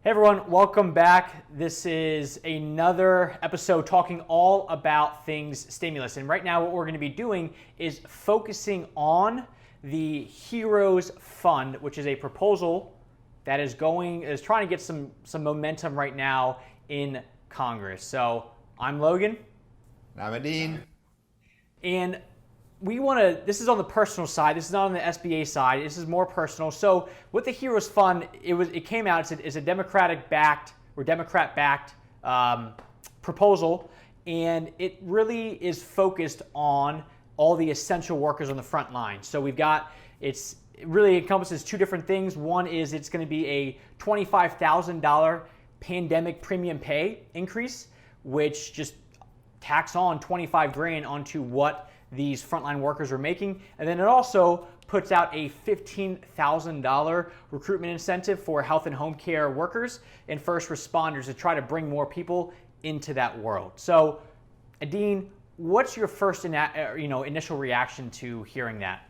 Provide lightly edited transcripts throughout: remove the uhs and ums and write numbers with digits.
Hey everyone, welcome back. This is another episode talking all about things stimulus. And right now what we're going to be doing is focusing on the Heroes Fund, which is a proposal that is trying to get some momentum right now in Congress. So I'm Logan. I'm Edin. And this is on the personal side. This is not on the SBA side. This is more personal. So with the Heroes Fund, it came out. It's a Democrat-backed proposal, and it really is focused on all the essential workers on the front line. So it really encompasses two different things. One is it's going to be a $25,000 pandemic premium pay increase, which just tacks on $25,000 onto what these frontline workers are making. And then it also puts out a $15,000 recruitment incentive for health and home care workers and first responders to try to bring more people into that world. So, Edin, what's your first initial reaction to hearing that?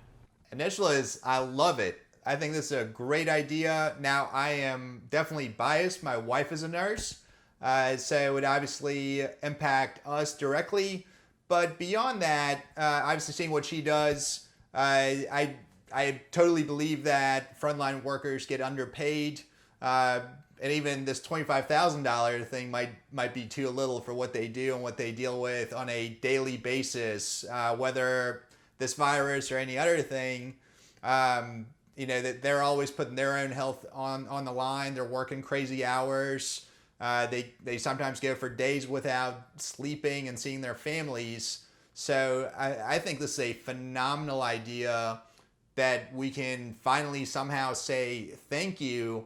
Initial is I love it. I think this is a great idea. Now, I am definitely biased. My wife is a nurse, so it would obviously impact us directly. But beyond that, obviously seeing what she does, I totally believe that frontline workers get underpaid, and even this $25,000 thing might be too little for what they do and what they deal with on a daily basis, whether this virus or any other thing. That they're always putting their own health on the line. They're working crazy hours. They sometimes go for days without sleeping and seeing their families. So I think this is a phenomenal idea that we can finally somehow say thank you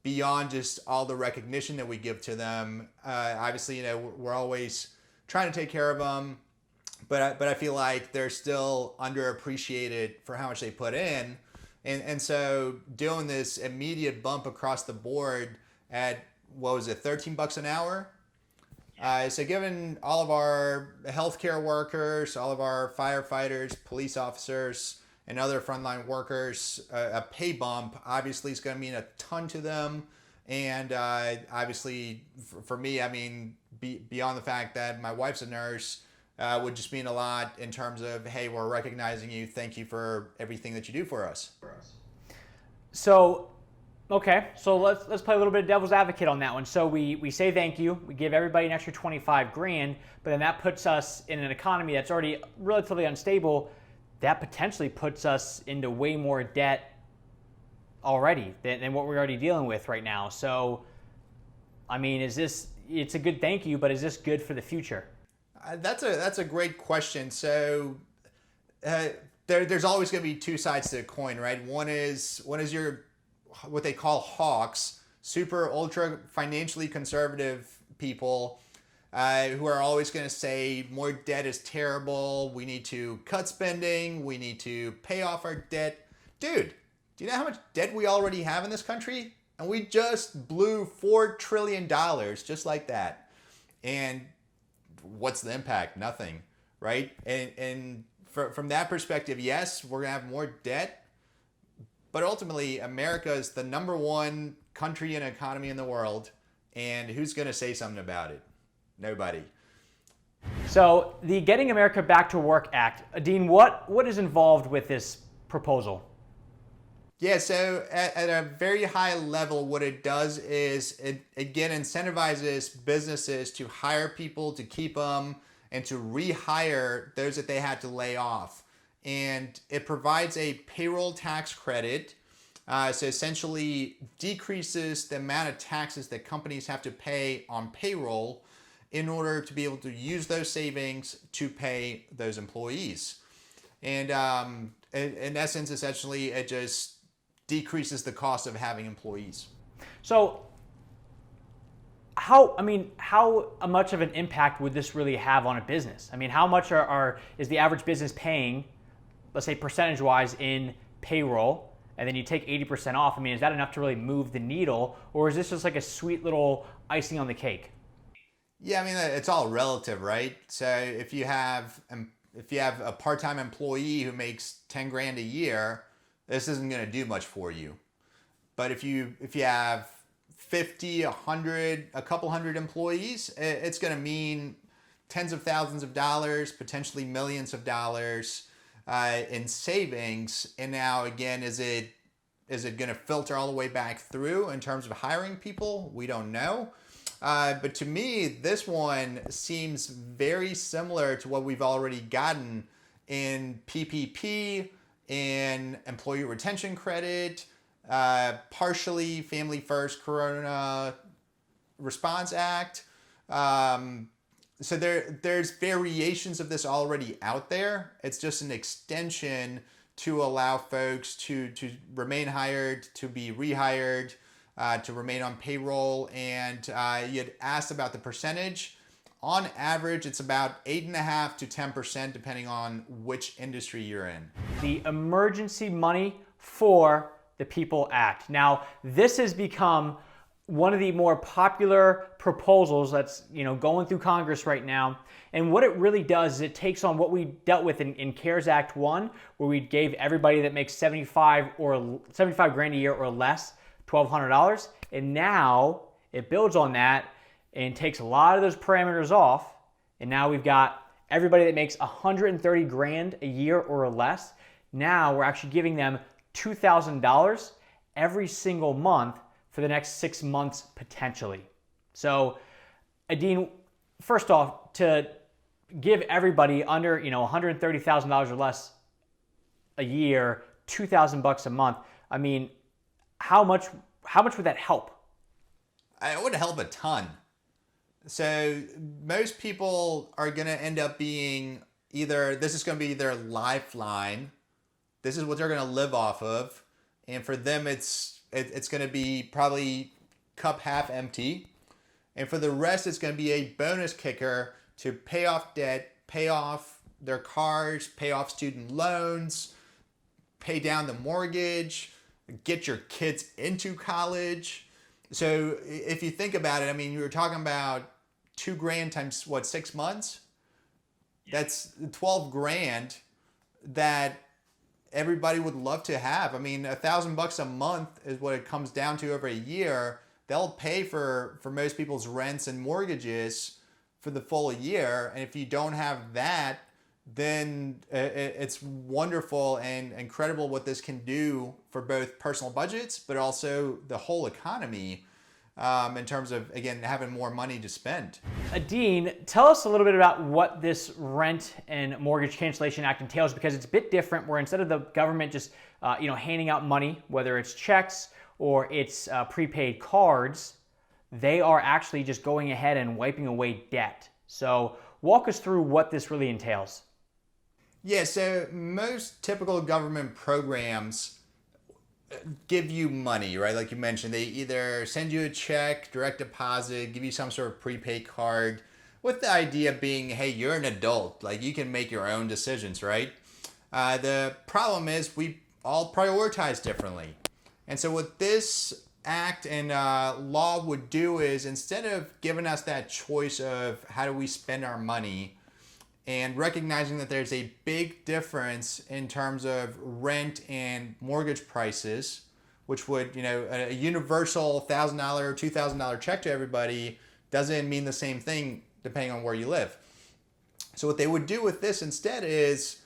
beyond just all the recognition that we give to them. Obviously, we're always trying to take care of them, but I feel like they're still underappreciated for how much they put in. And so doing this immediate bump across the board at what was it, $13 an hour? So giving all of our healthcare workers, all of our firefighters, police officers, and other frontline workers a pay bump obviously is going to mean a ton to them. And obviously for me, I mean, beyond the fact that my wife's a nurse, would just mean a lot in terms of, hey, we're recognizing you. Thank you for everything that you do for us. So, okay, so let's play a little bit of devil's advocate on that one. So we say thank you, we give everybody an extra $25,000, but then that puts us in an economy that's already relatively unstable. That potentially puts us into way more debt already than what we're already dealing with right now. So, I mean, it's a good thank you, but is this good for the future? That's a great question. So there's always going to be two sides to the coin, right? One is your what they call hawks, super ultra financially conservative people who are always going to say more debt is terrible. We need to cut spending. We need to pay off our debt. Dude, do you know how much debt we already have in this country? And we just blew $4 trillion just like that. And what's the impact? Nothing, right? And from that perspective, yes, we're going to have more debt. But ultimately, America is the #1 country and economy in the world. And who's going to say something about it? Nobody. So the Getting America Back to Work Act, Edin, what is involved with this proposal? Yeah, so at a very high level, what it does is it again incentivizes businesses to hire people, to keep them, and to rehire those that they had to lay off. And it provides a payroll tax credit, so essentially decreases the amount of taxes that companies have to pay on payroll in order to be able to use those savings to pay those employees. And in essence, essentially, it just decreases the cost of having employees. So how much of an impact would this really have on a business? I mean, how much is the average business paying, let's say percentage-wise, in payroll, and then you take 80% off? I mean, is that enough to really move the needle, or is this just like a sweet little icing on the cake? Yeah, I mean, it's all relative, right? So if you have a part-time employee who makes $10,000 a year, this isn't going to do much for you. But if you have 50, 100, a couple hundred employees, it's going to mean tens of thousands of dollars, potentially millions of dollars in savings. And now again, is it going to filter all the way back through in terms of hiring people? We don't know. But to me, this one seems very similar to what we've already gotten in PPP, in employee retention credit, partially Family First Corona Response Act. So there's variations of this already out there. It's just an extension to allow folks to remain hired, to be rehired, to remain on payroll. And you had asked about the percentage. On average, it's about 8.5% to 10%, depending on which industry you're in. The emergency money for the People Act. Now, this has become one of the more popular proposals that's going through Congress right now. And what it really does is it takes on what we dealt with in CARES Act 1, where we gave everybody that makes 75 grand a year or less $1,200. And now it builds on that and takes a lot of those parameters off. And now we've got everybody that makes 130 grand a year or less. Now we're actually giving them $2,000 every single month for the next 6 months potentially. So, Edin, first off, to give everybody under $130,000 or less a year, $2,000 a month, I mean, how much would that help? It would help a ton. So most people are going to end up being this is going to be their lifeline. This is what they're going to live off of. And for them, it's going to be probably cup half empty. And for the rest, it's going to be a bonus kicker to pay off debt, pay off their cars, pay off student loans, pay down the mortgage, get your kids into college. So if you think about it, I mean, you were talking about $2,000 times 6 months? That's 12 grand that everybody would love to have. I mean, $1,000 a month is what it comes down to over a year. They'll pay for most people's rents and mortgages for the full year. And if you don't have that, then it's wonderful and incredible what this can do for both personal budgets, but also the whole economy in terms of, again, having more money to spend. Edin, tell us a little bit about what this Rent and Mortgage Cancellation Act entails, because it's a bit different, where instead of the government just handing out money, whether it's checks or it's prepaid cards, they are actually just going ahead and wiping away debt. So walk us through what this really entails. Yeah, so most typical government programs give you money, right? Like you mentioned, they either send you a check, direct deposit, give you some sort of prepaid card, with the idea being, hey, you're an adult, like you can make your own decisions, right? The problem is we all prioritize differently. And so what this act and law would do is, instead of giving us that choice of how do we spend our money, and recognizing that there's a big difference in terms of rent and mortgage prices, which would, a universal $1,000 or $2,000 check to everybody doesn't mean the same thing depending on where you live. So what they would do with this instead is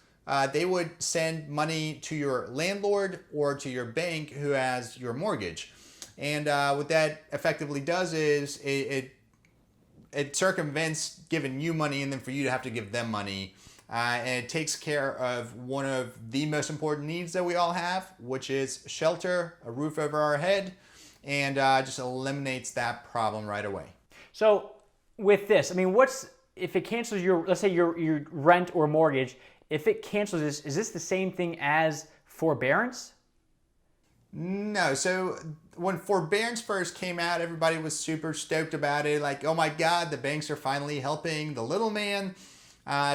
they would send money to your landlord or to your bank who has your mortgage. And what that effectively does is it circumvents giving you money and then for you to have to give them money. And it takes care of one of the most important needs that we all have, which is shelter, a roof over our head, and just eliminates that problem right away. So with this, I mean, if it cancels let's say your rent or mortgage, if it cancels this, is this the same thing as forbearance? No. So when forbearance first came out, everybody was super stoked about it. Like, oh my God, the banks are finally helping the little man.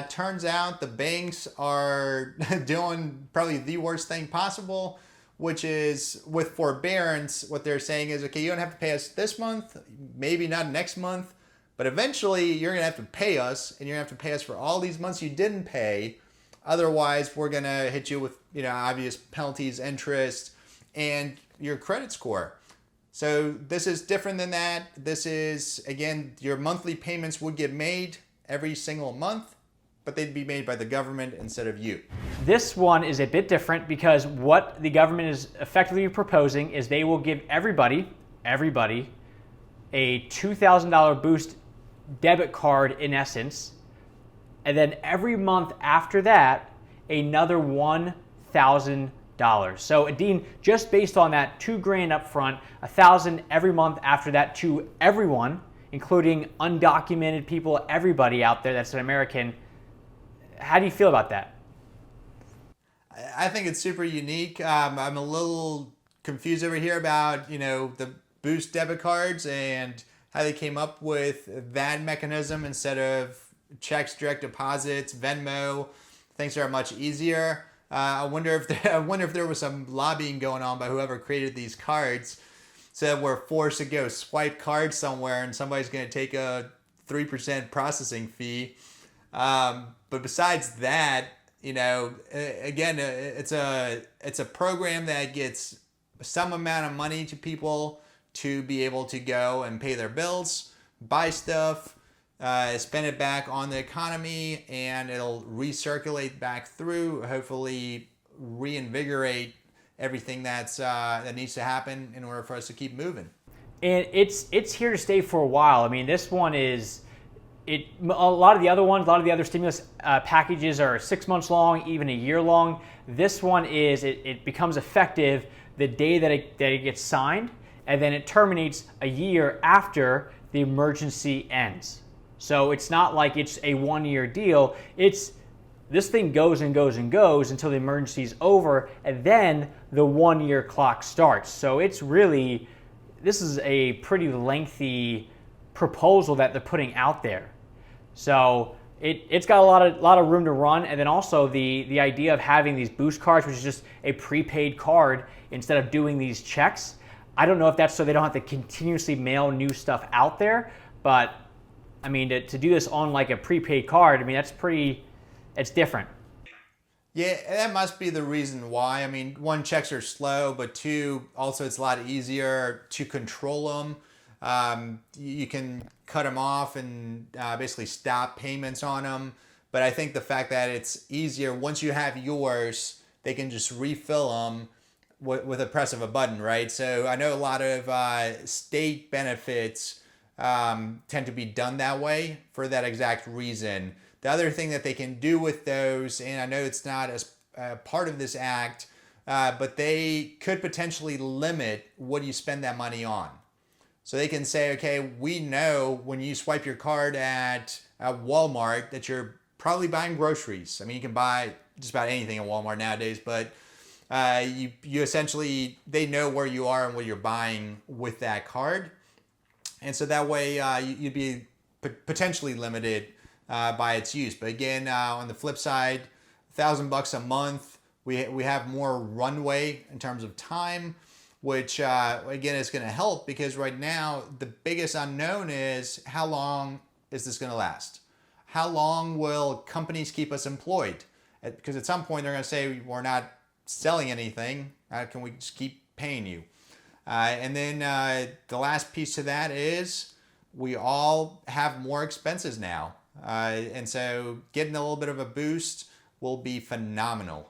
Turns out the banks are doing probably the worst thing possible, which is with forbearance, what they're saying is, okay, you don't have to pay us this month, maybe not next month, but eventually you're going to have to pay us, and you're going to have to pay us for all these months you didn't pay. Otherwise, we're going to hit you with, obvious penalties, interest, and your credit score. So this is different than that. This is, again, your monthly payments would get made every single month, but they'd be made by the government instead of you. This one is a bit different because what the government is effectively proposing is they will give everybody a $2,000 boost debit card in essence, and then every month after that, another $1,000. So Edin, just based on that, $2,000 up front, $1,000 every month after that to everyone, including undocumented people, everybody out there that's an American. How do you feel about that? I think it's super unique. I'm a little confused over here about, the Boost debit cards and how they came up with that mechanism instead of checks, direct deposits, Venmo. Things are much easier. I wonder if there was some lobbying going on by whoever created these cards, so that we're forced to go swipe cards somewhere and somebody's going to take a 3% processing fee. But besides that, again, it's a program that gets some amount of money to people to be able to go and pay their bills, buy stuff, spend it back on the economy, and it'll recirculate back through, hopefully reinvigorate everything that needs to happen in order for us to keep moving. And it's here to stay for a while. I mean, this one is a lot of the other stimulus packages are 6 months long, even a year long. This one is it becomes effective the day that it gets signed, and then it terminates a year after the emergency ends. So it's not like it's a 1-year deal. This thing goes and goes and goes until the emergency is over, and then the 1-year clock starts. So this is a pretty lengthy proposal that they're putting out there. So it's got a lot of room to run, and then also the idea of having these boost cards, which is just a prepaid card instead of doing these checks. I don't know if that's so they don't have to continuously mail new stuff out there, but I mean to do this on like a prepaid card, I mean it's different. Yeah, that must be the reason why. I mean, one, checks are slow, but two, also it's a lot easier to control them. You can cut them off and basically stop payments on them. But I think the fact that it's easier, once you have yours, they can just refill them with a press of a button, right? So I know a lot of state benefits tend to be done that way for that exact reason. The other thing that they can do with those, and I know it's not as part of this act, but they could potentially limit what you spend that money on. So they can say, okay, we know when you swipe your card at Walmart that you're probably buying groceries. I mean, you can buy just about anything at Walmart nowadays, but you essentially, they know where you are and what you're buying with that card. And so that way you'd be potentially limited by its use. But again, on the flip side, $1,000 a month, we have more runway in terms of time, which again is going to help, because right now the biggest unknown is how long is this going to last? How long will companies keep us employed? Because at some point they're going to say, we're not selling anything. Can we just keep paying you? And then the last piece to that is we all have more expenses now. And so getting a little bit of a boost will be phenomenal.